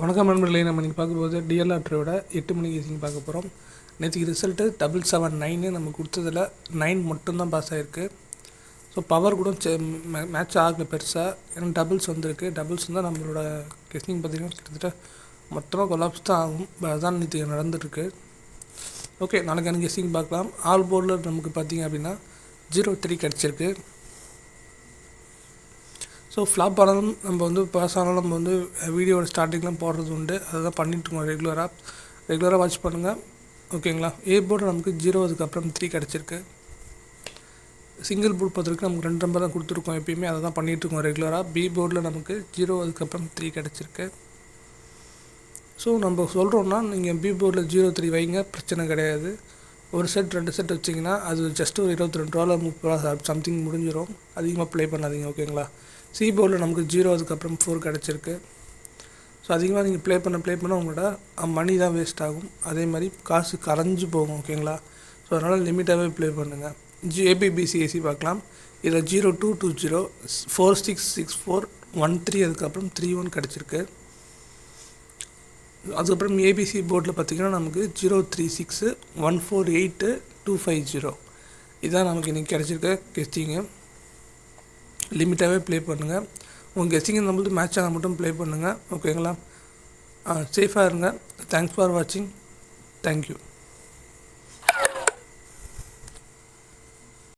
வணக்கம் நண்பர்களே, நம்ம இன்றைக்கி பார்க்கும்போது டிஎல்ஆர்டரோட 8 மணி கேசிங் பார்க்க போகிறோம். நேற்றுக்கு ரிசல்ட்டு 779 நம்ம கொடுத்ததில் 9 மட்டும்தான் பாஸ் ஆகிருக்கு. ஸோ பவர் கூட மேட்ச் ஆகலை பெருசாக, ஏன்னா டபுள்ஸ் வந்திருக்கு. டபுள்ஸ் தான் நம்மளோட கெஸ்டிங் பார்த்திங்கன்னா கிட்டத்தட்ட மொத்தமாக கொலாப்ஸ் தான் ஆகும். அதுதான் நேற்று நடந்துட்டுருக்கு. ஓகே, நாளைக்கான கெஸ்டிங் பார்க்கலாம். ஆல் போர்டில் நமக்கு பார்த்திங்க அப்படின்னா 03 கிடச்சிருக்கு. ஸோ ஃப்ளாப் ஆனாலும் நம்ம பாஸ் ஆனாலும் நம்ம வீடியோட ஸ்டார்டிங்லாம் போடுறது உண்டு. அதை தான் பண்ணிட்டுருக்கோம் ரெகுலராக வாட்ச் பண்ணுங்கள். ஓகேங்களா. ஏ போர்டு நமக்கு 0 அதுக்கப்புறம் 3 கிடச்சிருக்கு. சிங்கிள் போர்டு பார்த்துருக்கு நமக்கு 2 நம்பர் தான் கொடுத்துருக்கோம் எப்பயுமே, அதை தான் பண்ணிகிட்ருக்கோம் ரெகுலராக. பி போர்டில் நமக்கு 0 அதுக்கப்புறம் 3 கிடச்சிருக்கு. ஸோ நம்ம சொல்கிறோன்னா நீங்கள் பி போர்டில் 03 வைங்க, பிரச்சனை கிடையாது. ஒரு செட் 2 செட் வச்சிங்கன்னா அது ஜஸ்ட் ஒரு 22 ரூபா 30 ரூபா சம்திங் முடிஞ்சிடும். அதிகமாக ப்ளே பண்ணாதீங்க. ஓகேங்களா. சி போர்டில் நமக்கு 0 அதுக்கப்புறம் 4 கிடச்சிருக்கு. ஸோ அதிகமாக நீங்கள் ப்ளே பண்ண உங்களோட மணி தான் வேஸ்ட் ஆகும். அதே மாதிரி காசு கரைஞ்சி போகும். ஓகேங்களா. ஸோ அதனால் லிமிட்டாகவே ப்ளே பண்ணுங்கள். ஏபிபிசிஏசி பார்க்கலாம். இதில் 0220 4664 13 அதுக்கப்புறம் 31 கிடச்சிருக்கு. அதுக்கப்புறம் ஏபிசி போர்டில் பார்த்திங்கன்னா நமக்கு 036 148 250 இதுதான் நமக்கு இன்றைக்கி கிடச்சிருக்க கெஸ்டிங்கு. லிமிட்டாகவே ப்ளே பண்ணுங்கள். உங்கள் கெஸ்டிங்கை நம்மளுக்கு மேட்ச் ஆனால் மட்டும் ப்ளே பண்ணுங்கள். ஓகேங்களா. சேஃபாக இருங்க. தேங்க்ஸ் ஃபார் வாட்சிங். தேங்க்யூ.